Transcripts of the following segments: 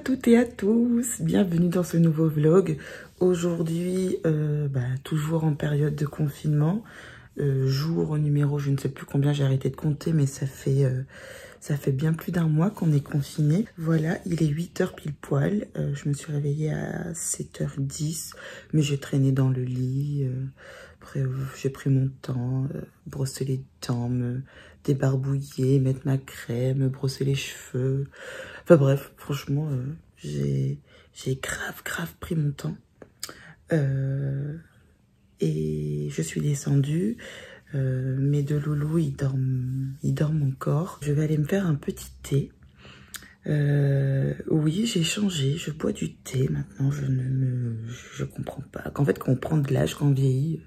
toutes et à tous, bienvenue dans ce nouveau vlog. Aujourd'hui, toujours en période de confinement, jour numéro, je ne sais plus combien, j'ai arrêté de compter, mais ça fait bien plus d'un mois qu'on est confiné. Voilà, il est 8h pile poil, je me suis réveillée à 7h10, mais j'ai traîné dans le lit. Après, j'ai pris mon temps, brosser les dents, me débarbouiller, mettre ma crème, me brosser les cheveux. Enfin bref, franchement, j'ai grave pris mon temps. Et je suis descendue. Mes deux loulous, ils dorment encore. Je vais aller me faire un petit thé. Oui, j'ai changé. Je bois du thé maintenant. Je comprends pas. Qu'en fait, quand on prend de l'âge, quand on vieillit,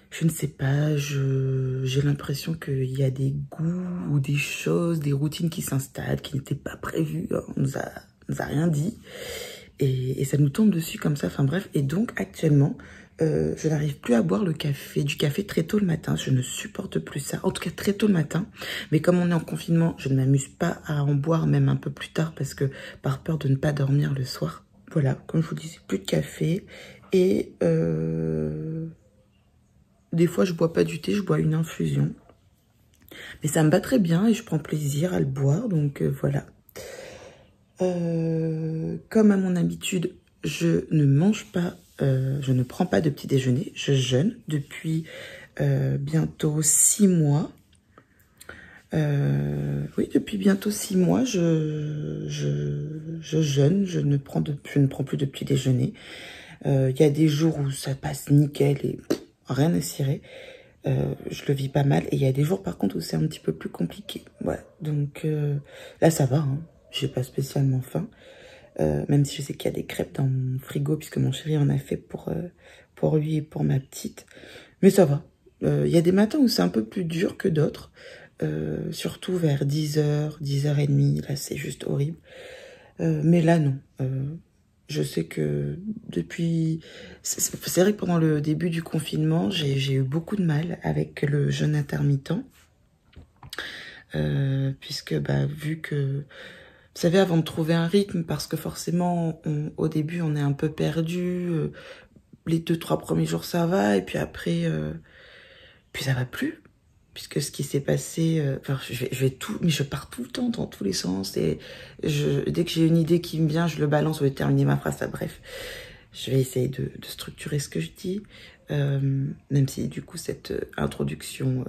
je ne sais pas, j'ai l'impression qu'il y a des goûts ou des choses, des routines qui s'installent, qui n'étaient pas prévues. On nous a rien dit. Et ça nous tombe dessus comme ça. Enfin bref. Et donc, actuellement, je n'arrive plus à boire du café très tôt le matin. Je ne supporte plus ça. En tout cas, très tôt le matin. Mais comme on est en confinement, je ne m'amuse pas à en boire même un peu plus tard parce que par peur de ne pas dormir le soir. Voilà, comme je vous disais, plus de café. Et des fois, je bois pas du thé, je bois une infusion. Mais ça me va très bien et je prends plaisir à le boire. Donc voilà. Comme à mon habitude, je ne mange pas, je ne prends pas de petit déjeuner. Je jeûne depuis bientôt 6 mois. Oui, depuis bientôt 6 mois, je jeûne. Je ne prends plus de petit déjeuner. Il y a des jours où ça passe nickel et rien à cirer. Je le vis pas mal. Et il y a des jours par contre où c'est un petit peu plus compliqué. Ouais, donc là ça va, hein. J'ai pas spécialement faim. Même si je sais qu'il y a des crêpes dans mon frigo puisque mon chéri en a fait pour lui et pour ma petite. Mais ça va. Il y a des matins où c'est un peu plus dur que d'autres. Surtout vers 10h, 10h30. Là c'est juste horrible. Mais là non. Je sais que depuis... C'est vrai que pendant le début du confinement, j'ai eu beaucoup de mal avec le jeûne intermittent. Puisque vu que... Vous savez, avant de trouver un rythme, parce que forcément, au début, on est un peu perdu. Les 2-3 premiers jours, ça va. Et puis après, puis ça va plus. Puisque ce qui s'est passé... je vais tout... Mais je pars tout le temps dans tous les sens. Et dès que j'ai une idée qui me vient, je le balance. Je vais terminer ma phrase. Bref, je vais essayer de structurer ce que je dis. Même si, du coup, cette introduction,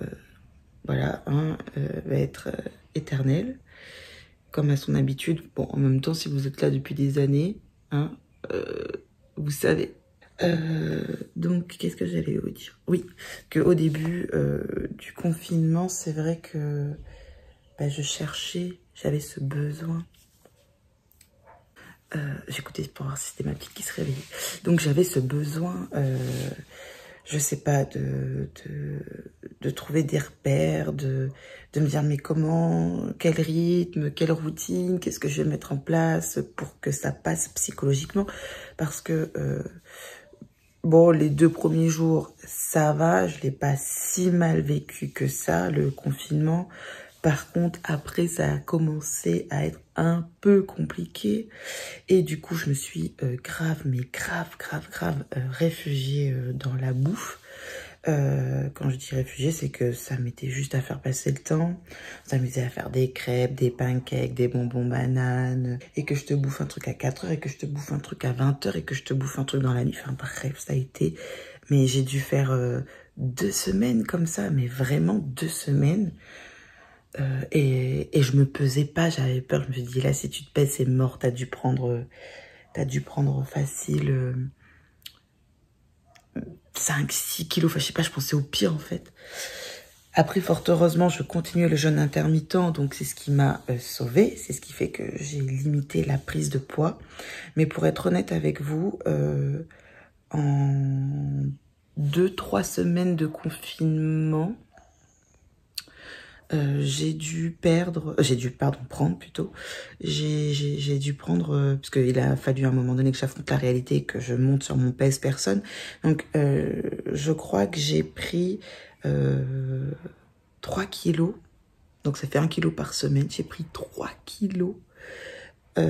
va être éternelle. Comme à son habitude. Bon, en même temps, si vous êtes là depuis des années, hein, vous savez. Donc, qu'est-ce que j'allais vous dire? Oui, qu'au début du confinement, c'est vrai que j'avais ce besoin. J'écoutais pour voir si c'était ma petite qui se réveillait. Donc, j'avais ce besoin... je sais pas, de trouver des repères, de me dire mais comment, quel rythme, quelle routine, qu'est-ce que je vais mettre en place pour que ça passe psychologiquement. Parce que, bon, les 2 premiers jours, ça va, je l'ai pas si mal vécu que ça, le confinement. Par contre, après, ça a commencé à être un peu compliqué. Et du coup, je me suis grave réfugiée dans la bouffe. Quand je dis réfugiée, c'est que ça m'était juste à faire passer le temps. Ça m'amusait à faire des crêpes, des pancakes, des bonbons bananes. Et que je te bouffe un truc à 4h, et que je te bouffe un truc à 20h, et que je te bouffe un truc dans la nuit. Enfin bref, ça a été... Mais j'ai dû faire 2 semaines comme ça, mais vraiment 2 semaines. Et je me pesais pas, j'avais peur. Je me suis dit, là, si tu te pèses, c'est mort. T'as dû prendre facile 5-6 kilos. Enfin, je sais pas, je pensais au pire, en fait. Après, fort heureusement, je continuais le jeûne intermittent. Donc, c'est ce qui m'a sauvée. C'est ce qui fait que j'ai limité la prise de poids. Mais pour être honnête avec vous, en 2-3 semaines de confinement... j'ai dû prendre, parce qu'il a fallu à un moment donné que j'affronte la réalité et que je monte sur mon pèse personne. Donc, je crois que j'ai pris 3 kilos. Donc, ça fait 1 kilo par semaine. J'ai pris 3 kilos 3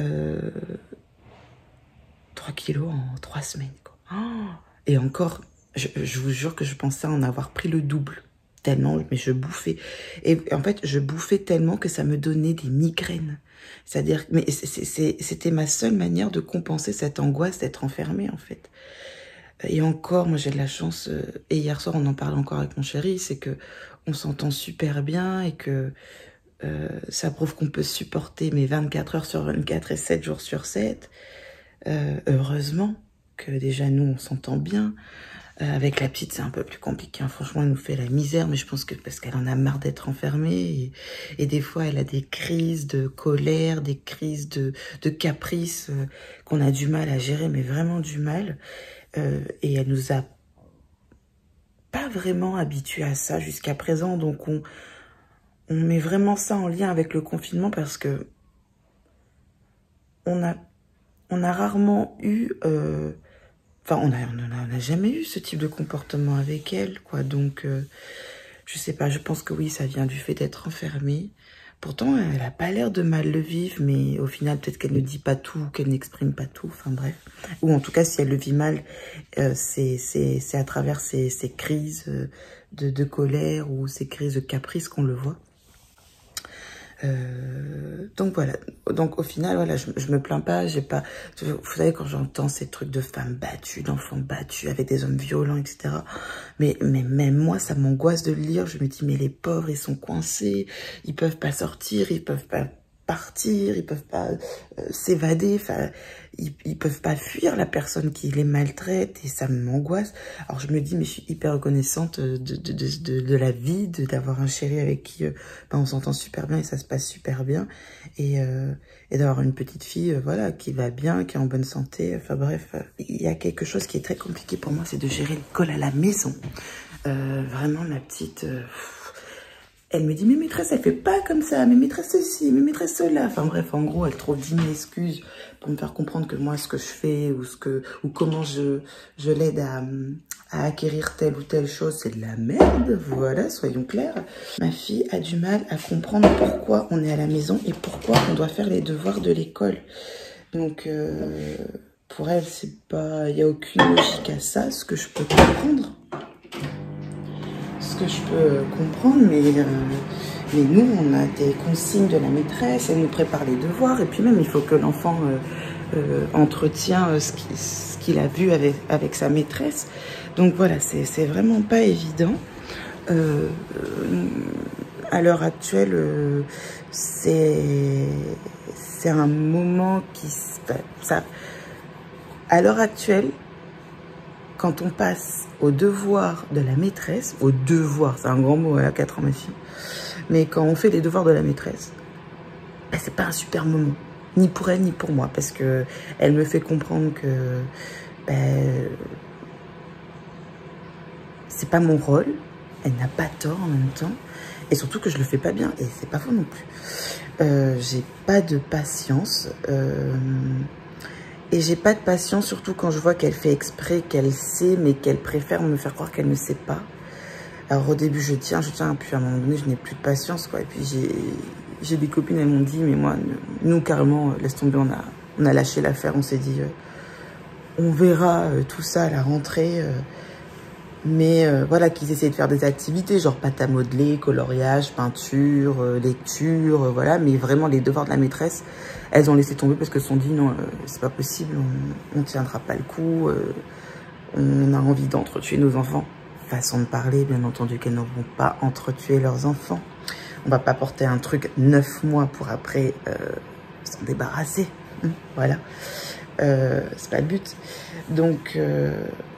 kilos en 3 semaines, quoi. Oh, et encore, je vous jure que je pensais en avoir pris le double. Tellement, mais je bouffais. Et en fait, je bouffais tellement que ça me donnait des migraines. C'est-à-dire, mais c'était ma seule manière de compenser cette angoisse d'être enfermée, en fait. Et encore, moi j'ai de la chance, et hier soir on en parlait encore avec mon chéri, c'est que on s'entend super bien et que ça prouve qu'on peut supporter mes 24 heures sur 24 et 7 jours sur 7. Heureusement que déjà nous on s'entend bien. Avec la petite c'est un peu plus compliqué, hein. Franchement elle nous fait la misère, mais je pense que parce qu'elle en a marre d'être enfermée et des fois elle a des crises de colère, des crises de caprice qu'on a du mal à gérer, mais vraiment du mal. Et elle nous a pas vraiment habitués à ça jusqu'à présent, donc on met vraiment ça en lien avec le confinement parce que on a rarement eu, enfin on a jamais eu ce type de comportement avec elle, quoi. Donc je sais pas, je pense que oui, ça vient du fait d'être enfermée. Pourtant, elle a pas l'air de mal le vivre, mais au final, peut-être qu'elle ne dit pas tout, qu'elle n'exprime pas tout, enfin bref. Ou en tout cas, si elle le vit mal, c'est à travers ces crises de colère ou ces crises de caprice qu'on le voit. Donc voilà, donc au final, voilà, je me plains pas, j'ai pas, vous savez, quand j'entends ces trucs de femmes battues, d'enfants battus avec des hommes violents, etc. Mais même moi, ça m'angoisse de le lire, je me dis, mais les pauvres, ils sont coincés, ils peuvent pas sortir, ils peuvent pas partir, ils peuvent pas s'évader, enfin, ils peuvent pas fuir la personne qui les maltraite et ça m'angoisse. Alors je me dis, mais je suis hyper reconnaissante de la vie, d'avoir un chéri avec qui ben, on s'entend super bien et ça se passe super bien. Et d'avoir une petite fille voilà, qui va bien, qui est en bonne santé. Enfin bref, il y a quelque chose qui est très compliqué pour moi, c'est de gérer l'école à la maison. Vraiment, ma petite... elle me dit, mais maîtresse, elle fait pas comme ça, mais maîtresse ceci, mais maîtresse cela. Enfin bref, en gros, elle trouve 10 000 excuses pour me faire comprendre que moi, ce que je fais ou comment je l'aide à acquérir telle ou telle chose, c'est de la merde. Voilà, soyons clairs. Ma fille a du mal à comprendre pourquoi on est à la maison et pourquoi on doit faire les devoirs de l'école. Donc, pour elle, c'est pas, il n'y a aucune logique à ça, ce que je peux comprendre. Mais nous, on a des consignes de la maîtresse, elle nous prépare les devoirs, et puis même, il faut que l'enfant entretient ce qu'il a vu avec sa maîtresse. Donc voilà, c'est vraiment pas évident. À l'heure actuelle, c'est un moment qui... à l'heure actuelle, quand on passe aux devoirs de la maîtresse, aux devoirs, c'est un grand mot à 4 ans ma fille, mais quand on fait les devoirs de la maîtresse, ben, c'est pas un super moment, ni pour elle ni pour moi, parce que elle me fait comprendre que ben, c'est pas mon rôle, elle n'a pas tort en même temps, et surtout que je le fais pas bien, et c'est pas faux non plus. J'ai pas de patience, et j'ai pas de patience, surtout quand je vois qu'elle fait exprès, qu'elle sait, mais qu'elle préfère me faire croire qu'elle ne sait pas. Alors au début, je tiens, puis à un moment donné, je n'ai plus de patience, quoi. Et puis j'ai des copines, elles m'ont dit, mais moi, nous, carrément, laisse tomber, on a lâché l'affaire, on s'est dit, on verra tout ça à la rentrée. Mais voilà, qu'ils essaient de faire des activités, genre pâte à modeler, coloriage, peinture, lecture, voilà. Mais vraiment, les devoirs de la maîtresse, elles ont laissé tomber parce qu'elles se sont dit, non, c'est pas possible, on tiendra pas le coup, on a envie d'entretuer nos enfants. Façon de parler, bien entendu, qu'elles ne vont pas entretuer leurs enfants. On va pas porter un truc 9 mois pour après s'en débarrasser. Voilà, c'est pas le but. Donc...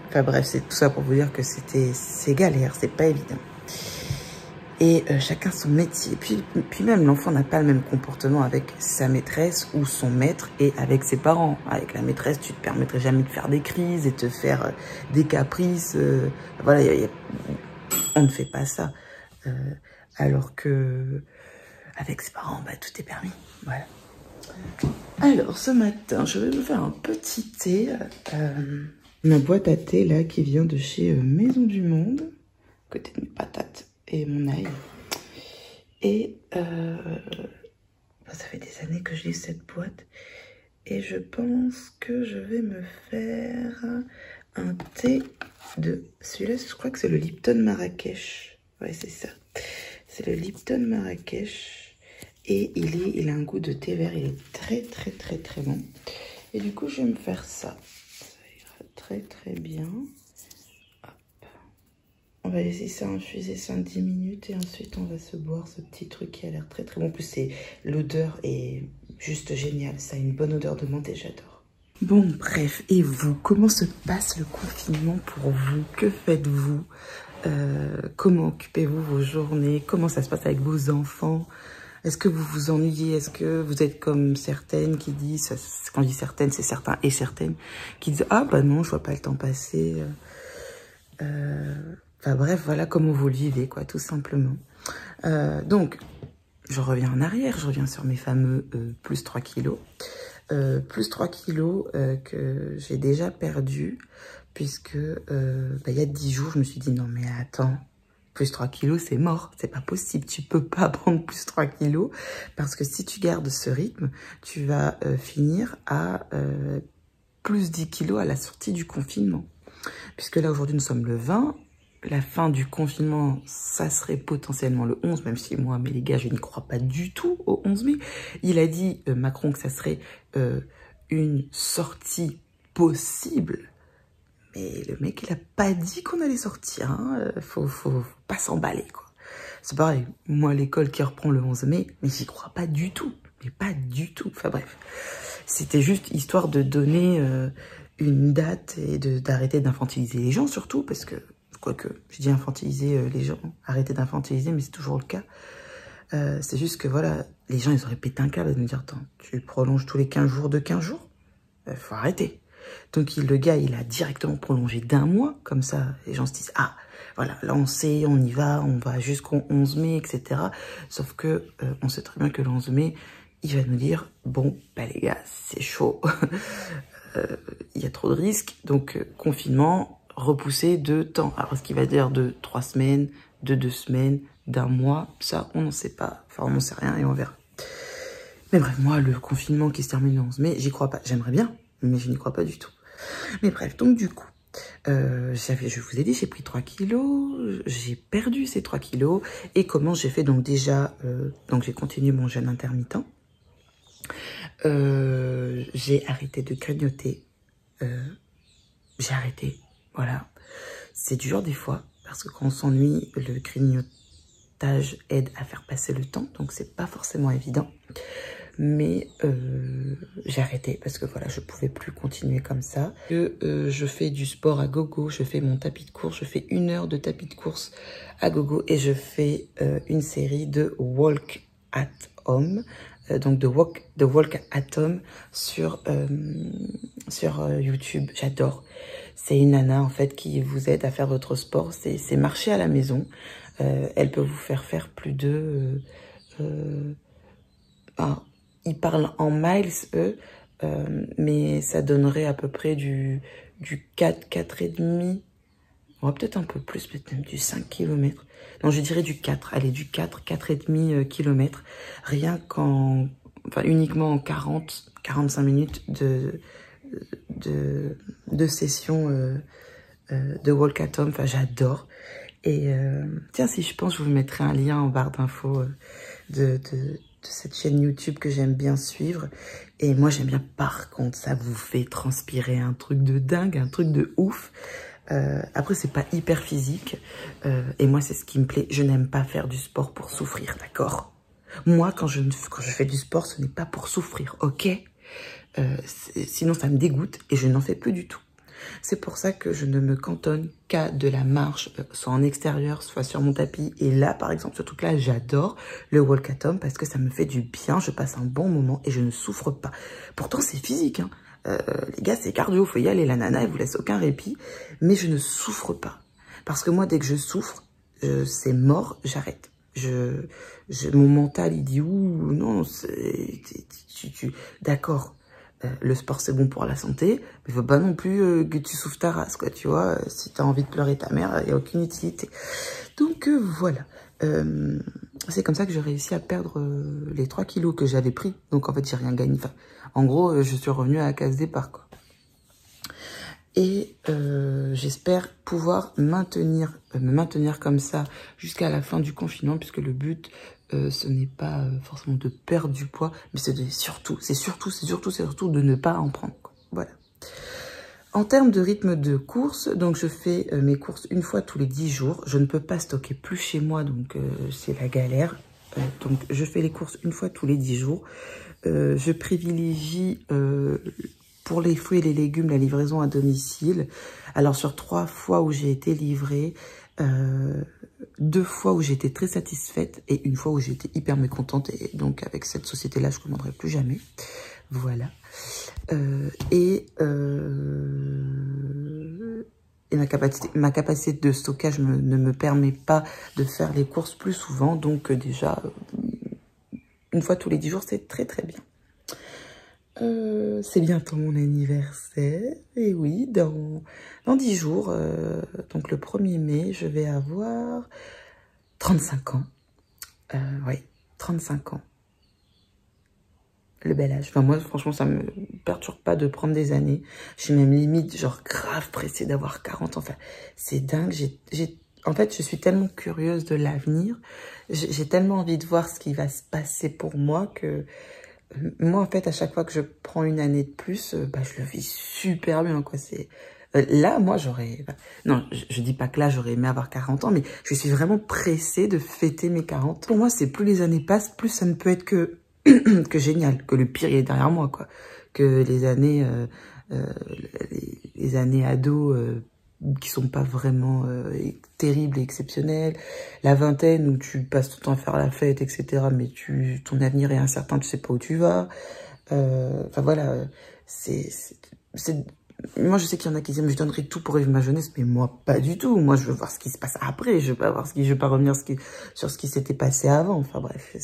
enfin bref, c'est tout ça pour vous dire que c'est galère, c'est pas évident. Et chacun son métier. Puis même, l'enfant n'a pas le même comportement avec sa maîtresse ou son maître et avec ses parents. Avec la maîtresse, tu te permettrais jamais de faire des crises et te faire des caprices. Voilà, on ne fait pas ça. Alors que avec ses parents, bah, tout est permis. Voilà. Alors, ce matin, je vais me faire un petit thé. Ma boîte à thé, là, qui vient de chez Maison du Monde, côté de mes patates et mon ail. Et Ça fait des années que je lis cette boîte. Et je pense que je vais me faire un thé de... Celui-là, je crois que c'est le Lipton Marrakech. Ouais, c'est ça. C'est le Lipton Marrakech. Et il a un goût de thé vert. Il est très, très, très, très bon. Et du coup, je vais me faire ça. Ça ira très, très bien. Hop. On va laisser ça infuser 5-10 minutes. Et ensuite, on va se boire ce petit truc qui a l'air très, très bon. En plus, l'odeur est juste géniale. Ça a une bonne odeur de menthe et j'adore. Bon, bref. Et vous, comment se passe le confinement pour vous? Que faites-vous? Comment occupez-vous vos journées? Comment ça se passe avec vos enfants? Est-ce que vous vous ennuyez? Est-ce que vous êtes comme certaines qui disent, quand je dis certaines, c'est certains et certaines, qui disent « Ah bah non, je vois pas le temps passer. » Enfin bref, voilà comment vous le vivez, quoi, tout simplement. Donc, je reviens en arrière, je reviens sur mes fameux plus 3 kilos. Plus 3 kilos que j'ai déjà perdu, puisque il y a 10 jours, je me suis dit « Non mais attends, plus 3 kilos, c'est mort, c'est pas possible, tu peux pas prendre plus 3 kilos, parce que si tu gardes ce rythme, tu vas finir à plus 10 kilos à la sortie du confinement. » Puisque là, aujourd'hui, nous sommes le 20, la fin du confinement, ça serait potentiellement le 11, même si moi, mais les gars, je n'y crois pas du tout au 11 mai. Il a dit, Macron, que ça serait une sortie possible. Mais le mec, il a pas dit qu'on allait sortir. Hein. Faut pas s'emballer, quoi. C'est pareil, moi, l'école qui reprend le 11 mai, mais j'y crois pas du tout. Mais pas du tout. Enfin bref, c'était juste histoire de donner une date et d'arrêter d'infantiliser les gens, surtout, parce que, quoique, je dis infantiliser les gens, arrêter d'infantiliser, mais c'est toujours le cas. C'est juste que, voilà, les gens, ils auraient pété un câble de me dire, attends, tu prolonges tous les 15 jours de 15 jours? Faut arrêter. Donc le gars, il a directement prolongé d'1 mois, comme ça, les gens se disent, ah, voilà, là on sait, on y va, on va jusqu'au 11 mai, etc. Sauf que on sait très bien que le 11 mai, il va nous dire, bon, bah les gars, c'est chaud, il y a trop de risques, donc confinement, repoussé de temps. Alors, ce qu'il va dire de 3 semaines, de 2 semaines, d'1 mois, ça, on n'en sait pas, enfin, on n'en sait rien et on verra. Mais bref, moi, le confinement qui se termine le 11 mai, j'y crois pas, j'aimerais bien, mais je n'y crois pas du tout. Mais bref, donc du coup, je vous ai dit, j'ai pris 3 kilos, j'ai perdu ces 3 kilos. Et comment j'ai fait? Donc déjà, donc j'ai continué mon jeûne intermittent. J'ai arrêté de grignoter. J'ai arrêté, voilà. C'est dur des fois, parce que quand on s'ennuie, le grignotage aide à faire passer le temps. Donc c'est pas forcément évident. Mais j'ai arrêté parce que voilà, je pouvais plus continuer comme ça. Je fais du sport à gogo, je fais mon tapis de course, je fais 1 heure de tapis de course à gogo et je fais une série de walk at home, donc de walk at home sur YouTube. J'adore. C'est une nana en fait qui vous aide à faire votre sport. C'est marcher à la maison. Elle peut vous faire plus de ils parlent en miles, eux, mais ça donnerait à peu près du 4, 4,5, ouais, peut-être un peu plus, peut-être même du 5 km. Non, je dirais du 4, allez, du 4, 4,5 km, rien qu'en, enfin, uniquement en 40, 45 minutes de session de walk at home, enfin, j'adore. Et tiens, si je pense, je vous mettrai un lien en barre d'infos de cette chaîne YouTube que j'aime bien suivre. Et moi, j'aime bien, par contre, ça vous fait transpirer un truc de dingue, un truc de ouf. Après, c'est pas hyper physique. Et moi, c'est ce qui me plaît. Je n'aime pas faire du sport pour souffrir, d'accord? Moi, quand je fais du sport, ce n'est pas pour souffrir, ok? Sinon, ça me dégoûte et je n'en fais plus du tout. C'est pour ça que je ne me cantonne qu'à de la marche, soit en extérieur, soit sur mon tapis. Et là, par exemple, ce truc-là, j'adore le walk at home parce que ça me fait du bien, je passe un bon moment et je ne souffre pas. Pourtant, c'est physique, hein. Les gars, c'est cardio, faut y aller, la nana, elle vous laisse aucun répit. Mais je ne souffre pas. Parce que moi, dès que je souffre, c'est mort, j'arrête. Mon mental, il dit, ouh, non, d'accord. Le sport, c'est bon pour la santé, mais il faut pas non plus que tu souffres ta race, quoi, tu vois. Si tu as envie de pleurer ta mère, il n'y a aucune utilité. Donc, voilà. c'est comme ça que j'ai réussi à perdre les 3 kilos que j'avais pris. Donc en fait, j'ai rien gagné. Enfin, en gros, je suis revenue à la case départ, quoi. Et j'espère pouvoir me maintenir comme ça jusqu'à la fin du confinement, puisque le but, ce n'est pas forcément de perdre du poids, mais c'est surtout de ne pas en prendre, quoi. Voilà. En termes de rythme de course, donc je fais mes courses une fois tous les 10 jours. Je ne peux pas stocker plus chez moi, donc c'est la galère. Donc je fais les courses une fois tous les 10 jours. Je privilégie pour les fruits et les légumes la livraison à domicile. Alors sur 3 fois où j'ai été livrée, 2 fois où j'étais très satisfaite et une fois où j'étais hyper mécontente. Et donc avec cette société-là, je ne commanderai plus jamais. Voilà. Et ma capacité de stockage ne me permet pas de faire les courses plus souvent. Donc déjà, une fois tous les 10 jours, c'est très très bien. C'est bientôt mon anniversaire. Et oui, dans 10 jours, donc le 1er mai, je vais avoir 35 ans. Oui, 35 ans. Le bel âge. Enfin, moi, franchement, ça me perturbe pas de prendre des années. Je suis même limite, genre, grave pressée d'avoir 40 ans. Enfin, c'est dingue. En fait, je suis tellement curieuse de l'avenir. J'ai tellement envie de voir ce qui va se passer pour moi que... Moi, en fait, à chaque fois que je prends une année de plus, je le vis super bien, quoi. C'est... Là, moi, j'aurais... Non, je dis pas que là, j'aurais aimé avoir 40 ans, mais je suis vraiment pressée de fêter mes 40 ans. Pour moi, c'est plus les années passent, plus ça ne peut être que... que génial, que le pire est derrière moi, quoi. Que les années ados qui sont pas vraiment terribles et exceptionnelles, la vingtaine où tu passes tout le temps à faire la fête, etc. Mais ton avenir est incertain, tu sais pas où tu vas. Enfin voilà, moi, je sais qu'il y en a qui disent, mais je donnerais tout pour vivre ma jeunesse, mais moi, pas du tout. Moi, je veux voir ce qui se passe après. Je veux pas revenir sur ce qui s'était passé avant. Enfin, bref,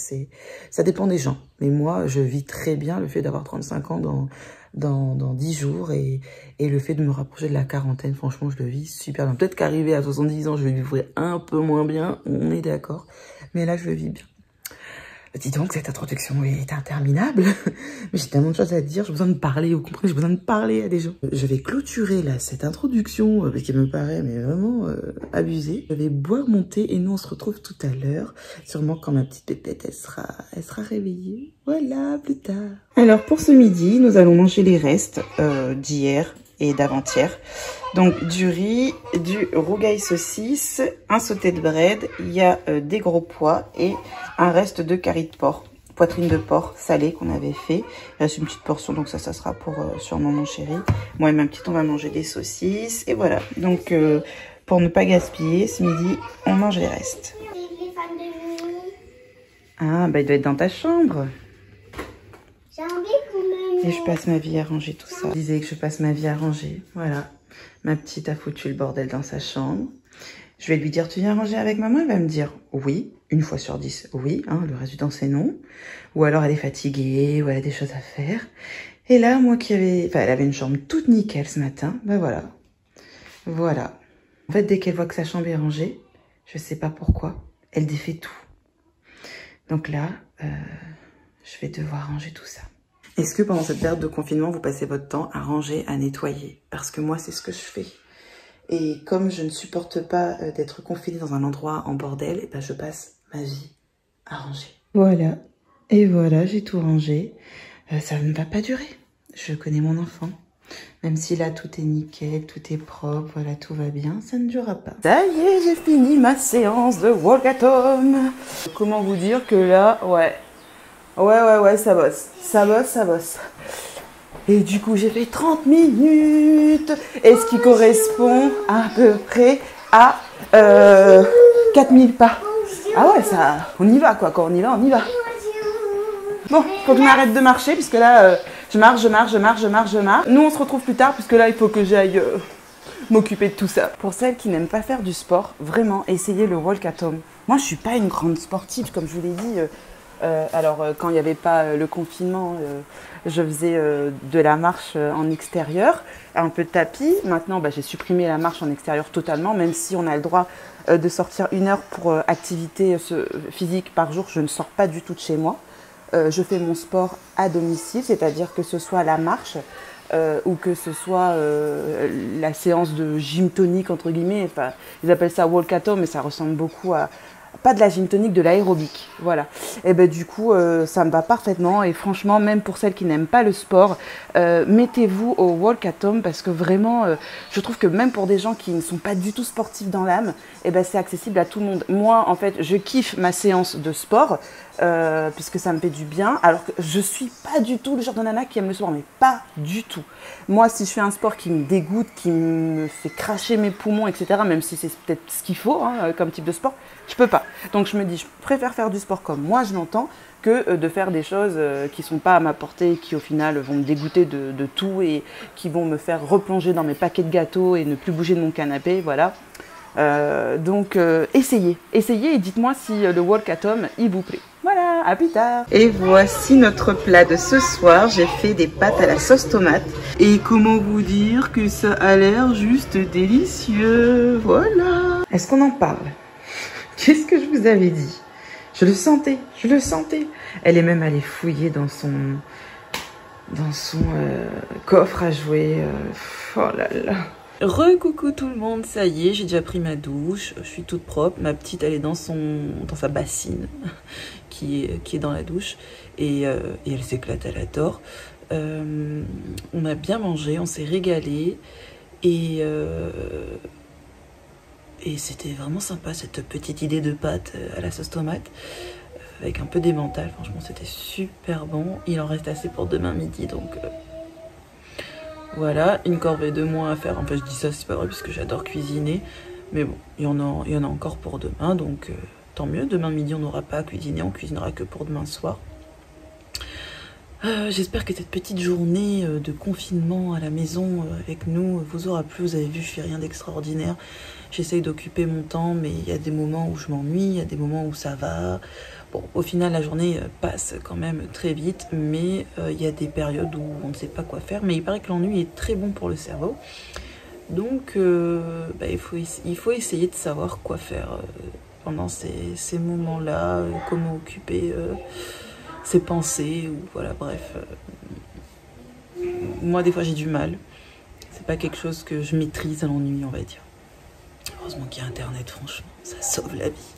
ça dépend des gens. Mais moi, je vis très bien le fait d'avoir 35 ans dans 10 jours et le fait de me rapprocher de la quarantaine. Franchement, je le vis super bien. Peut-être qu'arrivé à 70 ans, je vais vivre un peu moins bien. On est d'accord. Mais là, je le vis bien. Dis donc, cette introduction est interminable. Mais j'ai tellement de choses à dire, j'ai besoin de parler, vous comprenez, j'ai besoin de parler à des gens. Je vais clôturer là cette introduction qui me paraît mais vraiment abusée. Je vais boire mon thé et nous on se retrouve tout à l'heure. Sûrement quand ma petite pépette elle sera réveillée. Voilà, plus tard. Alors pour ce midi, nous allons manger les restes d'hier et d'avant-hier. Donc du riz, du rougail saucisse, un sauté de bread, il y a des gros pois et un reste de curry de porc, poitrine de porc salée qu'on avait fait. Il reste une petite portion, donc ça sera pour sûrement mon chéri. Moi et ma petite, on va manger des saucisses. Et voilà, donc pour ne pas gaspiller, ce midi, on mange les restes. Ah, bah il doit être dans ta chambre. Et je passe ma vie à ranger tout ça. Je disais que je passe ma vie à ranger, voilà. Ma petite a foutu le bordel dans sa chambre. Je vais lui dire, tu viens ranger avec maman? Elle va me dire, oui, une fois sur 10, oui. Hein, le reste du temps, c'est non. Ou alors, elle est fatiguée, ou elle a des choses à faire. Et là, moi qui avais... Enfin, elle avait une chambre toute nickel ce matin. Ben voilà. Voilà. En fait, dès qu'elle voit que sa chambre est rangée, je sais pas pourquoi, elle défait tout. Donc là, je vais devoir ranger tout ça. Est-ce que pendant cette période de confinement, vous passez votre temps à ranger, à nettoyer? Parce que moi, c'est ce que je fais. Et comme je ne supporte pas d'être confinée dans un endroit en bordel, et ben je passe ma vie à ranger. Voilà. Et voilà, j'ai tout rangé. Ça ne va pas durer. Je connais mon enfant. Même si là, tout est nickel, tout est propre, voilà, tout va bien, ça ne durera pas. Ça y est, j'ai fini ma séance de walk at home. Comment vous dire que là, ouais, ça bosse. Ça bosse. Et du coup, j'ai fait 30 minutes. Et ce qui correspond à peu près à 4000 pas. Ah ouais, ça, on y va quoi. Quand on y va, on y va. Bon, faut que je m'arrête de marcher puisque là, je marche. Nous, on se retrouve plus tard puisque là, il faut que j'aille m'occuper de tout ça. Pour celles qui n'aiment pas faire du sport, vraiment, essayez le walk at home. Moi, je suis pas une grande sportive, comme je vous l'ai dit. Quand il n'y avait pas le confinement, je faisais de la marche en extérieur, un peu de tapis. Maintenant, j'ai supprimé la marche en extérieur totalement, même si on a le droit de sortir 1 heure pour activité physique par jour. Je ne sors pas du tout de chez moi. Je fais mon sport à domicile, c'est-à-dire que ce soit la marche ou que ce soit la séance de gym tonique, entre guillemets. Enfin, ils appellent ça walk at home, mais ça ressemble beaucoup à... Pas de la gym tonique, de l'aérobic, voilà. Et du coup, ça me va parfaitement. Et franchement, même pour celles qui n'aiment pas le sport, mettez-vous au walk at home parce que vraiment, je trouve que même pour des gens qui ne sont pas du tout sportifs dans l'âme, c'est accessible à tout le monde. Moi, en fait, je kiffe ma séance de sport puisque ça me fait du bien. Alors que je suis pas du tout le genre de nana qui aime le sport, mais pas du tout. Moi, si je fais un sport qui me dégoûte, qui me fait cracher mes poumons, etc., même si c'est peut-être ce qu'il faut comme type de sport, je peux pas. Donc je me dis, je préfère faire du sport comme moi je l'entends que de faire des choses qui sont pas à ma portée et qui au final vont me dégoûter de tout et qui vont me faire replonger dans mes paquets de gâteaux et ne plus bouger de mon canapé, voilà. Donc essayez et dites-moi si le walk at home il vous plaît. Voilà, à plus tard. Et voici notre plat de ce soir. J'ai fait des pâtes à la sauce tomate. Et comment vous dire que ça a l'air juste délicieux. Voilà. Est-ce qu'on en parle? Qu'est-ce que je vous avais dit? Je le sentais, je le sentais. Elle est même allée fouiller dans son coffre à jouer. Oh là là. Recoucou tout le monde, ça y est, j'ai déjà pris ma douche, je suis toute propre. Ma petite, elle est dans sa bassine qui est dans la douche et elle s'éclate, elle adore. On a bien mangé, on s'est régalé et c'était vraiment sympa cette petite idée de pâte à la sauce tomate avec un peu d'emmental. Franchement, c'était super bon. Il en reste assez pour demain midi, donc voilà, une corvée de moins à faire. En fait, je dis ça, c'est pas vrai puisque j'adore cuisiner, mais bon, il y en a encore pour demain, donc tant mieux. Demain midi, on n'aura pas à cuisiner, on cuisinera que pour demain soir. J'espère que cette petite journée de confinement à la maison avec nous vous aura plu. Vous avez vu, je fais rien d'extraordinaire. J'essaye d'occuper mon temps, mais il y a des moments où je m'ennuie, il y a des moments où ça va. Bon, au final, la journée passe quand même très vite, mais il y a des périodes où on ne sait pas quoi faire. Mais il paraît que l'ennui est très bon pour le cerveau. Donc, il faut essayer de savoir quoi faire pendant ces moments-là, comment occuper ses pensées, ou voilà, bref. Moi, des fois, j'ai du mal. C'est pas quelque chose que je maîtrise à l'ennui, on va dire. Heureusement qu'il y a Internet, franchement, ça sauve la vie.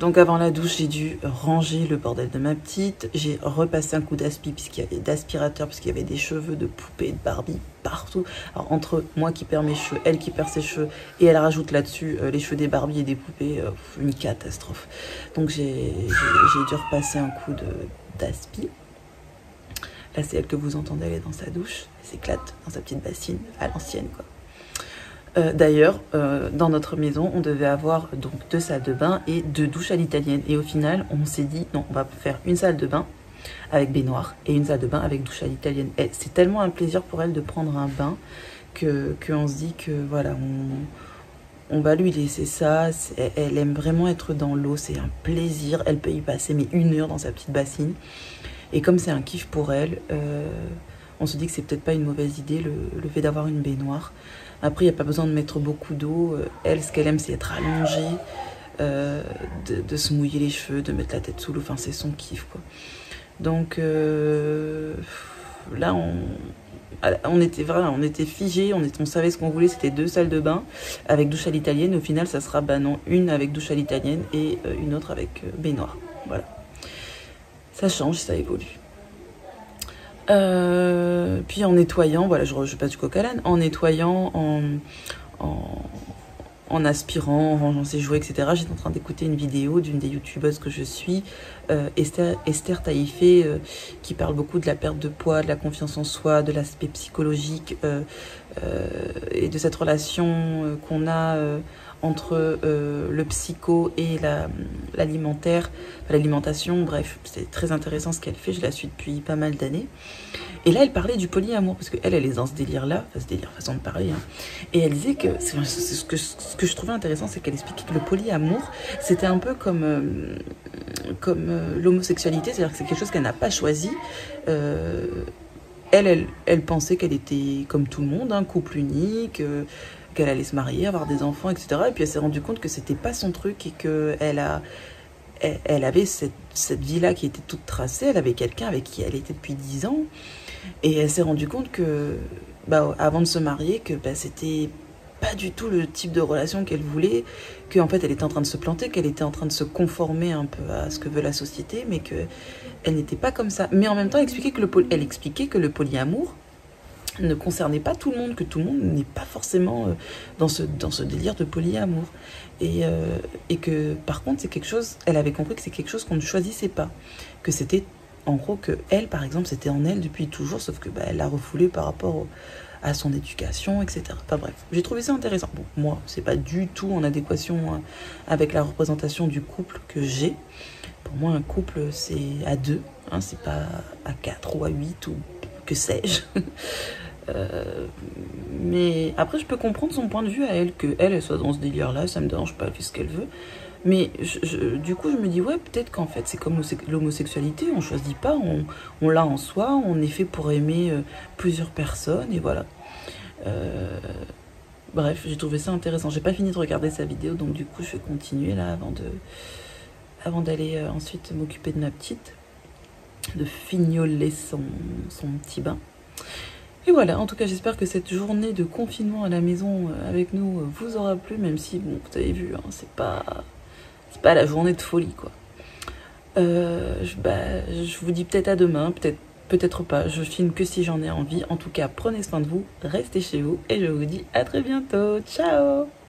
Donc avant la douche, j'ai dû ranger le bordel de ma petite. J'ai repassé un coup d'aspirateur puisqu'il y avait des cheveux de poupée, de Barbie partout. Alors entre moi qui perds mes cheveux, elle qui perd ses cheveux et elle rajoute là-dessus les cheveux des Barbie et des poupées, une catastrophe. Donc j'ai dû repasser un coup d'aspi. Là c'est elle que vous entendez, elle est dans sa douche, elle s'éclate dans sa petite bassine à l'ancienne quoi. D'ailleurs, dans notre maison, on devait avoir donc 2 salles de bain et 2 douches à l'italienne. Et au final, on s'est dit, non, on va faire une salle de bain avec baignoire et une salle de bain avec douche à l'italienne. C'est tellement un plaisir pour elle de prendre un bain qu'on se dit que voilà, on va lui laisser ça. Elle aime vraiment être dans l'eau, c'est un plaisir. Elle peut y passer mais 1 heure dans sa petite bassine. Et comme c'est un kiff pour elle, on se dit que c'est peut-être pas une mauvaise idée le fait d'avoir une baignoire. Après, il n'y a pas besoin de mettre beaucoup d'eau. Elle, ce qu'elle aime, c'est être allongée, de se mouiller les cheveux, de mettre la tête sous l'eau. Enfin, c'est son kiff, quoi. Donc, là, on était figés. On savait ce qu'on voulait. C'était 2 salles de bain avec douche à l'italienne. Au final, ça sera, non, une avec douche à l'italienne et une autre avec baignoire. Voilà. Ça change, ça évolue. Puis en nettoyant, voilà, je passe du coq à l'âne, en nettoyant, en aspirant, en rangeant ses jouets, etc. J'étais en train d'écouter une vidéo d'une des youtubeuses que je suis, Esther Taïfé, qui parle beaucoup de la perte de poids, de la confiance en soi, de l'aspect psychologique et de cette relation qu'on a entre le psycho et l'alimentaire, l'alimentation. Bref, c'est très intéressant ce qu'elle fait, je la suis depuis pas mal d'années. Et là, elle parlait du polyamour, parce qu'elle, elle est dans ce délire-là, enfin ce délire, façon de parler, hein. Et elle disait que, ce que je trouvais intéressant, c'est qu'elle expliquait que le polyamour, c'était un peu comme l'homosexualité, c'est-à-dire que c'est quelque chose qu'elle n'a pas choisi. Elle pensait qu'elle était comme tout le monde, un couple unique, qu'elle allait se marier, avoir des enfants, etc. Et puis elle s'est rendue compte que c'était pas son truc et qu'elle elle avait cette vie-là qui était toute tracée. Elle avait quelqu'un avec qui elle était depuis 10 ans. Et elle s'est rendue compte que, avant de se marier, que c'était pas du tout le type de relation qu'elle voulait, qu'en fait elle était en train de se planter, qu'elle était en train de se conformer un peu à ce que veut la société, mais qu'elle n'était pas comme ça. Mais en même temps, elle expliquait que le polyamour ne concernait pas tout le monde, que tout le monde n'est pas forcément dans ce délire de polyamour. Et que par contre, c'est quelque chose, elle avait compris que c'est quelque chose qu'on ne choisissait pas, que c'était en gros que elle, par exemple, c'était en elle depuis toujours, sauf que elle l'a refoulé par rapport à son éducation, etc. Enfin bref, j'ai trouvé ça intéressant. Bon, moi, c'est pas du tout en adéquation avec la représentation du couple que j'ai. Pour moi, un couple, c'est à 2, hein, c'est pas à 4 ou à 8 ou que sais-je. Mais après, je peux comprendre son point de vue à elle, qu'elle soit dans ce délire-là, ça me dérange pas, elle fait ce qu'elle veut. Mais du coup, je me dis, ouais, peut-être qu'en fait, c'est comme l'homosexualité, on choisit pas, on l'a en soi, on est fait pour aimer plusieurs personnes, et voilà. Bref, j'ai trouvé ça intéressant. J'ai pas fini de regarder sa vidéo, donc du coup, je vais continuer là avant d'aller ensuite m'occuper de ma petite, de fignoler son petit bain. Et voilà, en tout cas, j'espère que cette journée de confinement à la maison avec nous vous aura plu, même si, bon, vous avez vu, hein, c'est pas la journée de folie, quoi. Je vous dis peut-être à demain, peut-être pas, je filme que si j'en ai envie. En tout cas, prenez soin de vous, restez chez vous, et je vous dis à très bientôt. Ciao!